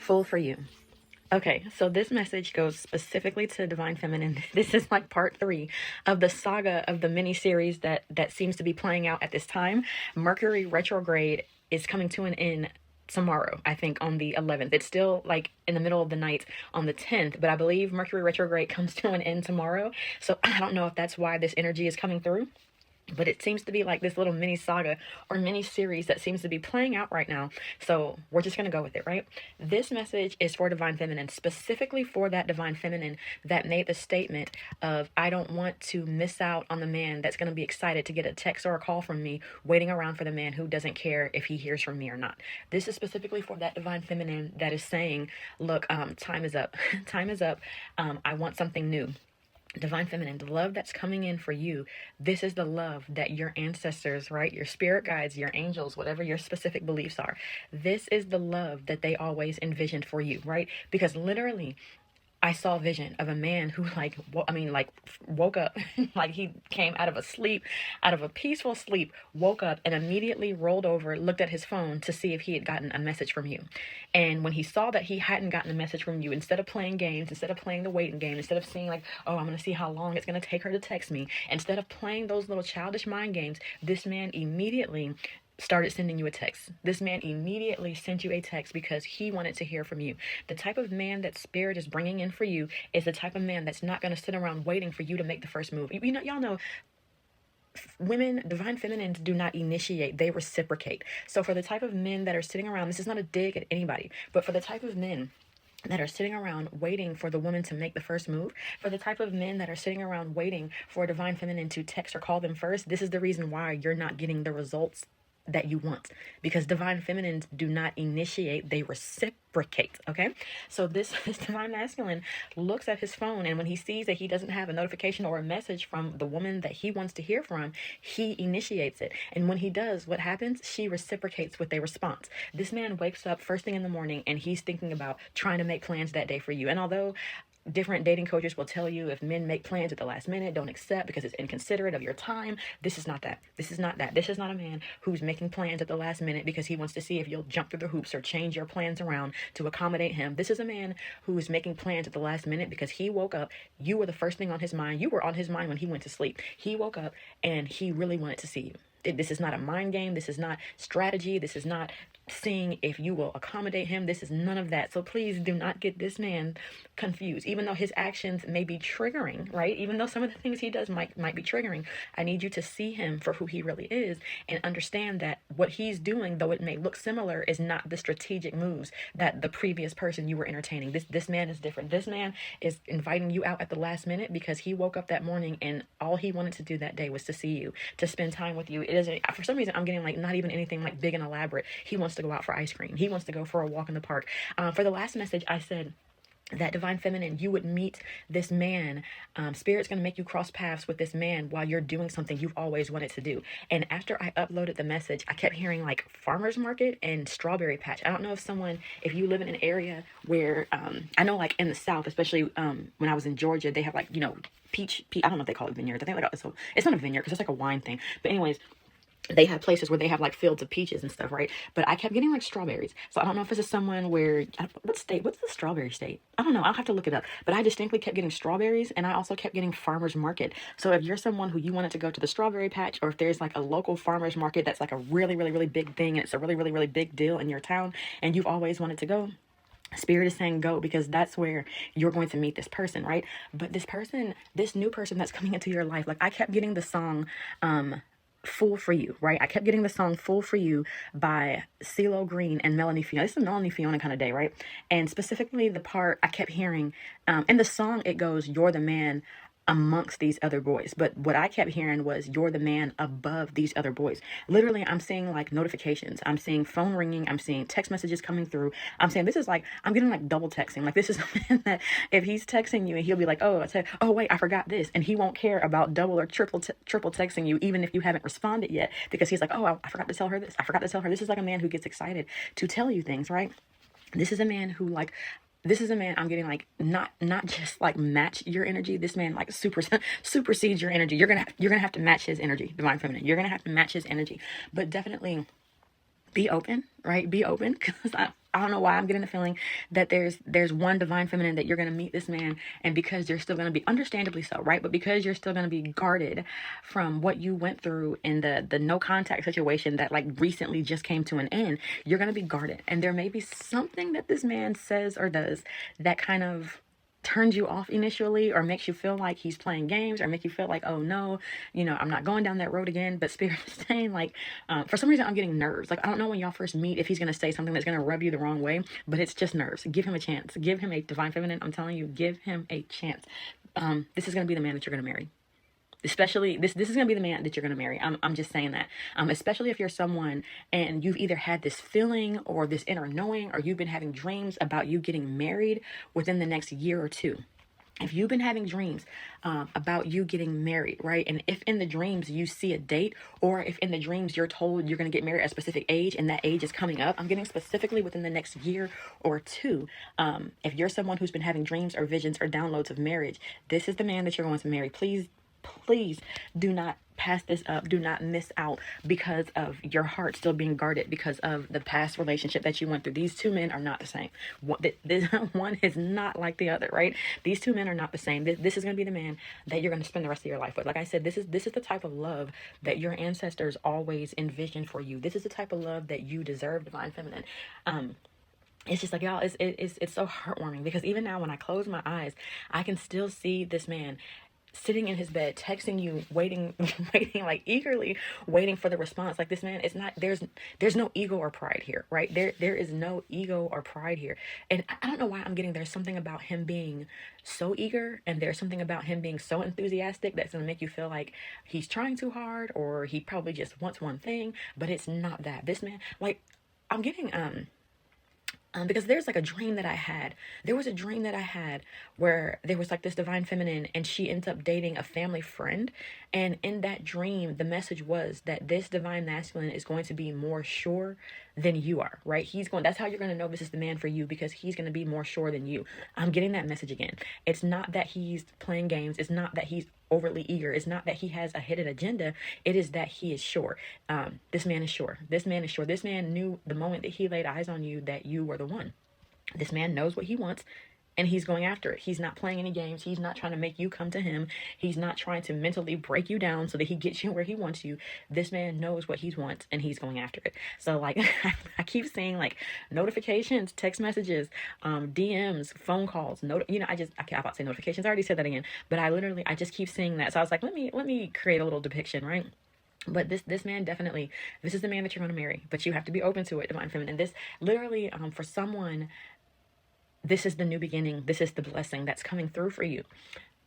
Full for you. Okay, so this message goes specifically to Divine Feminine. This is like part 3 of the saga of the mini series that seems to be playing out at this time. Mercury retrograde is coming to an end tomorrow, I think on the 11th. It's still like in the middle of the night on the 10th, but I believe Mercury retrograde comes to an end tomorrow. So I don't know if that's why this energy is coming through. But it seems to be like this little mini saga or mini series that seems to be playing out right now. So we're just going to go with it, right? This message is for Divine Feminine, specifically for that Divine Feminine that made the statement of, I don't want to miss out on the man that's going to be excited to get a text or a call from me, waiting around for the man who doesn't care if he hears from me or not. This is specifically for that Divine Feminine that is saying, look, time is up. Time is up. I want something new. Divine Feminine, the love that's coming in for you, this is the love that your ancestors, right? Your spirit guides, your angels, whatever your specific beliefs are. This is the love that they always envisioned for you, right? Because literally, I saw a vision of a man who woke up, like he came out of a sleep, out of a peaceful sleep, woke up and immediately rolled over, looked at his phone to see if he had gotten a message from you. And when he saw that he hadn't gotten a message from you, instead of playing games, instead of playing the waiting game, instead of seeing like, oh, I'm going to see how long it's going to take her to text me, instead of playing those little childish mind games, this man immediately started sending you a text. This man immediately sent you a text because he wanted to hear from you. The type of man that spirit is bringing in for you is the type of man that's not going to sit around waiting for you to make the first move. You know, y'all know women, Divine Feminines, do not initiate, they reciprocate. So for the type of men that are sitting around, this is not a dig at anybody, but for the type of men that are sitting around waiting for the woman to make the first move, for the type of men that are sitting around waiting for a Divine Feminine to text or call them first, this is the reason why you're not getting the results that you want, because Divine Feminines do not initiate, they reciprocate. Okay, so this Divine Masculine looks at his phone, and when he sees that he doesn't have a notification or a message from the woman that he wants to hear from, he initiates it. And when he does, what happens? She reciprocates with a response. This man wakes up first thing in the morning and he's thinking about trying to make plans that day for you. And although different dating coaches will tell you if men make plans at the last minute, don't accept because it's inconsiderate of your time. This is not that. This is not that. This is not a man who's making plans at the last minute because he wants to see if you'll jump through the hoops or change your plans around to accommodate him. This is a man who is making plans at the last minute because he woke up. You were the first thing on his mind. You were on his mind when he went to sleep. He woke up and he really wanted to see you. This is not a mind game. This is not strategy. This is not seeing if you will accommodate him. This is none of that. So please do not get this man confused. Even though his actions may be triggering, right? Even though some of the things he does might be triggering, I need you to see him for who he really is and understand that what he's doing, though it may look similar, is not the strategic moves that the previous person you were entertaining. This man is different. This man is inviting you out at the last minute because he woke up that morning and all he wanted to do that day was to see you, to spend time with you. It isn't, for some reason, I'm getting like not even anything like big and elaborate. He wants to go out for ice cream. He wants to go for a walk in the park. For the last message, I said that Divine Feminine, you would meet this man. Spirit's going to make you cross paths with this man while you're doing something you've always wanted to do. And after I uploaded the message, I kept hearing like farmer's market and strawberry patch. I don't know if you live in an area where, I know like in the South, especially when I was in Georgia, they have like, you know, peach, I don't know if they call it vineyards. I think like, it's not a vineyard because it's like a wine thing. But anyways, they have places where they have like fields of peaches and stuff, right? But I kept getting like strawberries. So I don't know if this is someone where, what's the strawberry state? I don't know. I'll have to look it up. But I distinctly kept getting strawberries, and I also kept getting farmer's market. So if you're someone who you wanted to go to the strawberry patch, or if there's like a local farmer's market that's like a really, really, really big thing, and it's a really, really, really big deal in your town, and you've always wanted to go, Spirit is saying go, because that's where you're going to meet this person, right? But this person, this new person that's coming into your life, like I kept getting the song, Fool for You, right? I kept getting the song Fool for You by CeeLo Green and Melanie Fiona. It's a Melanie Fiona kind of day, right? And specifically the part I kept hearing, in the song, it goes, you're the man amongst these other boys. But what I kept hearing was, you're the man above these other boys. Literally, I'm seeing like notifications. I'm seeing phone ringing. I'm seeing text messages coming through. I'm saying this is like, I'm getting like double texting. Like this is a man that if he's texting you and he'll be like, oh wait, I forgot this. And he won't care about double or triple texting you, even if you haven't responded yet, because he's like, oh, I forgot to tell her this. I forgot to tell her. This is like a man who gets excited to tell you things, right? This is a man who like, this is a man I'm getting like not just like match your energy. This man like supersedes your energy. You're gonna have to match his energy, Divine Feminine. You're gonna have to match his energy. But definitely be open, right? Be open, because I don't know why I'm getting the feeling that there's one divine feminine that you're going to meet this man, and because you're still going to be, understandably so, right? But because you're still going to be guarded from what you went through in the no contact situation that like recently just came to an end, you're going to be guarded, and there may be something that this man says or does that kind of turns you off initially, or makes you feel like he's playing games, or make you feel like, oh no, I'm not going down that road again. But Spirit is saying, like, for some reason I'm getting nerves. Like, I don't know when y'all first meet if he's going to say something that's going to rub you the wrong way, but it's just nerves. Give him a chance. Give him a divine feminine. I'm telling you, give him a chance. This is going to be the man that you're going to marry. Especially this is going to be the man that you're going to marry. I'm just saying that. Especially if you're someone and you've either had this feeling or this inner knowing, or you've been having dreams about you getting married within the next year or two. If you've been having dreams about you getting married, right? And if in the dreams you see a date, or if in the dreams you're told you're going to get married at a specific age and that age is coming up, I'm getting specifically within the next year or two. If you're someone who's been having dreams or visions or downloads of marriage, this is the man that you're going to marry. Please do not pass this up. Do not miss out because of your heart still being guarded because of the past relationship that you went through. These two men are not the same. One is not like the other, right? These two men are not the same. This is going to be the man that you're going to spend the rest of your life with. Like I said, this is the type of love that your ancestors always envisioned for you. This is the type of love that you deserve, divine feminine. It's just like, y'all, it's so heartwarming, because even now when I close my eyes, I can still see this man sitting in his bed, texting you, waiting, like eagerly waiting for the response. Like, this man, it's not, there's no ego or pride here, right? There is no ego or pride here. And I don't know why I'm getting, there's something about him being so eager, and there's something about him being so enthusiastic that's going to make you feel like he's trying too hard, or he probably just wants one thing, but it's not that. This man, like, I'm getting, because there's like a dream that I had. There was a dream that I had where there was like this divine feminine, and she ends up dating a family friend. And in that dream, the message was that this divine masculine is going to be more sure than you are, right? That's how you're going to know this is the man for you, because he's going to be more sure than you. I'm getting that message again. It's not that he's playing games. It's not that he's overly eager. It's not that he has a hidden agenda. It is that he is sure. This man is sure. This man is sure. This man knew the moment that he laid eyes on you that you were the one. This man knows what he wants, and he's going after it. He's not playing any games. He's not trying to make you come to him. He's not trying to mentally break you down so that he gets you where he wants you. This man knows what he wants, and he's going after it. So, like, I keep seeing like notifications, text messages, DMs, phone calls. I can't about to say notifications. I already said that again, but I just keep seeing that. So I was like, let me create a little depiction, right? But this man definitely, this is the man that you're going to marry. But you have to be open to it, divine feminine. This literally, for someone, this is the new beginning. This is the blessing that's coming through for you.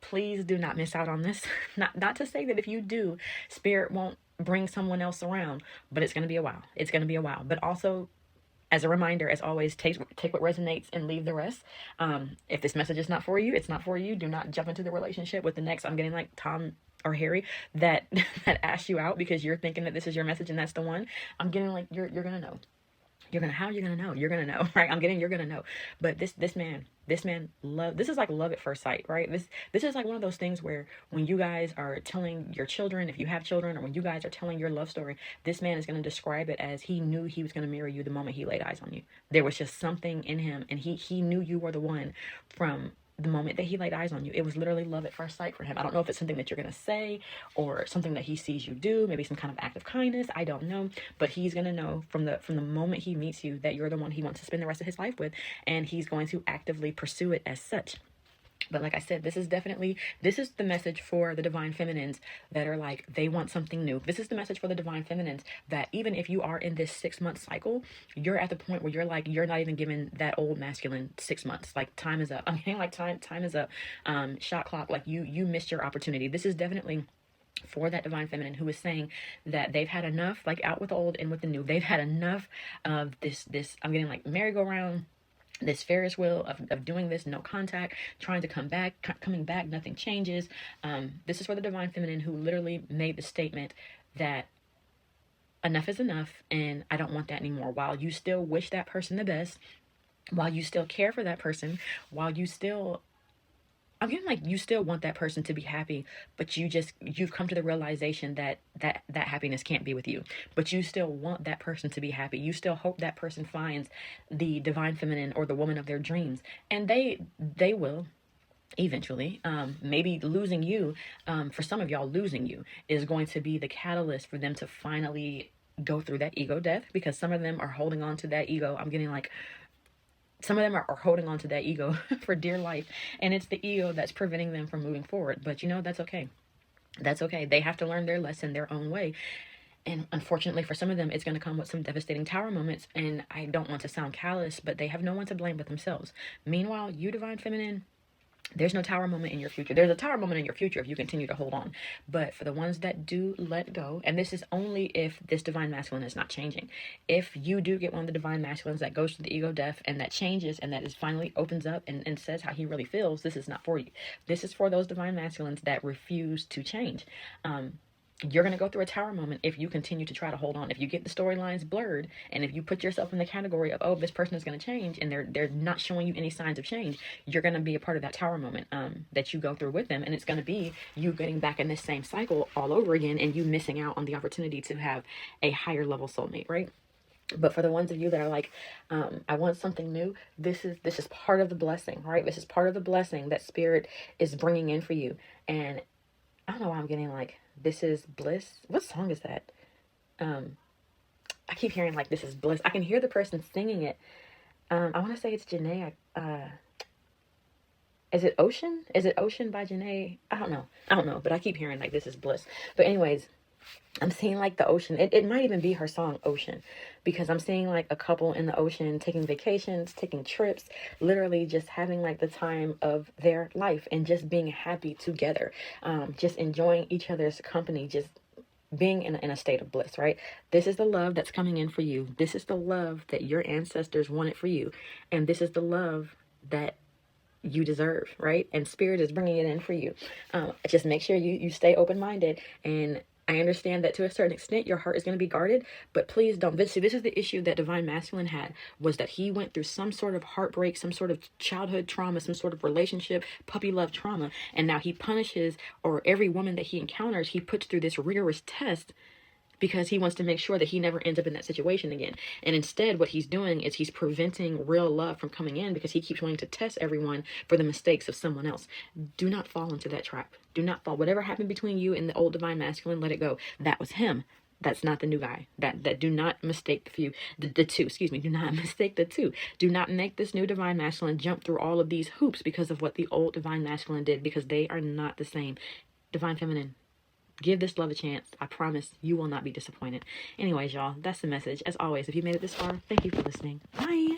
Please do not miss out on this. Not to say that if you do, Spirit won't bring someone else around, but it's going to be a while. It's going to be a while. But also, as a reminder, as always, take what resonates and leave the rest. If this message is not for you, it's not for you. Do not jump into the relationship with the next. I'm getting like Tom or Harry that asked you out because you're thinking that this is your message and that's the one. I'm getting like, you're going to know. You're going to know, right? You're going to know. But this man this is like love at first sight, right? This is like one of those things where when you guys are telling your children, if you have children, or when you guys are telling your love story, this man is going to describe it as he knew he was going to marry you the moment he laid eyes on you. There was just something in him, and he knew you were the one from the moment that he laid eyes on you. It was literally love at first sight for him. I don't know if it's something that you're going to say or something that he sees you do, maybe some kind of act of kindness. I don't know, but he's going to know from the moment he meets you that you're the one he wants to spend the rest of his life with, and he's going to actively pursue it as such. But like I said, this is the message for the divine feminines that are like, they want something new. This is the message for the divine feminines that even if you are in this 6-month cycle, you're at the point where you're like, you're not even giving that old masculine 6 months. Like, time is up. I'm getting like time is up. Shot clock. Like, you missed your opportunity. This is definitely for that divine feminine who is saying that they've had enough, like out with the old and with the new. They've had enough of this, I'm getting like merry-go-round, this Ferris wheel of doing this, no contact, trying to coming back, nothing changes. This is for the divine feminine who literally made the statement that enough is enough and I don't want that anymore. While you still wish that person the best, while you still care for that person, while you still I'm getting like you still want that person to be happy, but you've come to the realization that that happiness can't be with you. But you still want that person to be happy. You still hope that person finds the divine feminine or the woman of their dreams. And they will eventually. Maybe losing you, for some of y'all, losing you is going to be the catalyst for them to finally go through that ego death, because some of them are holding on to that ego. I'm getting like some of them are holding on to that ego for dear life, and it's the ego that's preventing them from moving forward. But you know, that's okay. That's okay. They have to learn their lesson their own way. And unfortunately, for some of them, it's going to come with some devastating tower moments. And I don't want to sound callous, but they have no one to blame but themselves. Meanwhile, you, divine feminine, there's no tower moment in your future. There's a tower moment in your future if you continue to hold on. But for the ones that do let go, and this is only if this divine masculine is not changing. If you do get one of the divine masculines that goes through the ego death and that changes and that is finally opens up and says how he really feels, this is not for you. This is for those divine masculines that refuse to change. You're going to go through a tower moment if you continue to try to hold on. If you get the storylines blurred, and if you put yourself in the category of, oh, this person is going to change, and they're not showing you any signs of change, you're going to be a part of that tower moment that you go through with them. And it's going to be you getting back in this same cycle all over again, and you missing out on the opportunity to have a higher level soulmate, right? But for the ones of you that are like, I want something new, this is part of the blessing, right? This is part of the blessing that Spirit is bringing in for you. And I don't know why I'm getting like, this is bliss. What song is that? I keep hearing like, this is bliss. I can hear the person singing it. I want to say it's Janae. Is it Ocean? Is it Ocean by Janae? I don't know. But I keep hearing like, this is bliss. But anyways, I'm seeing like the ocean. It might even be her song Ocean, because I'm seeing like a couple in the ocean taking vacations, taking trips, literally just having like the time of their life and just being happy together, just enjoying each other's company, just being in a state of bliss, right? This is the love that's coming in for you. This is the love that your ancestors wanted for you. And this is the love that you deserve, right? And Spirit is bringing it in for you. Just make sure you stay open-minded. And I understand that to a certain extent, your heart is going to be guarded, but please don't. See, this is the issue that Divine Masculine had, was that he went through some sort of heartbreak, some sort of childhood trauma, some sort of relationship, puppy love trauma. And now he punishes, or every woman that he encounters, he puts through this rigorous test because he wants to make sure that he never ends up in that situation again. And instead, what he's doing is he's preventing real love from coming in, because he keeps wanting to test everyone for the mistakes of someone else. Do not fall into that trap. Do not fall. Whatever happened between you and the old divine masculine, let it go. That was him. That's not the new guy. That do not mistake the two. Excuse me. Do not mistake the two. Do not make this new divine masculine jump through all of these hoops because of what the old divine masculine did, because they are not the same. Divine feminine, give this love a chance. I promise you will not be disappointed. Anyways, y'all, that's the message. As always, if you made it this far, thank you for listening. Bye.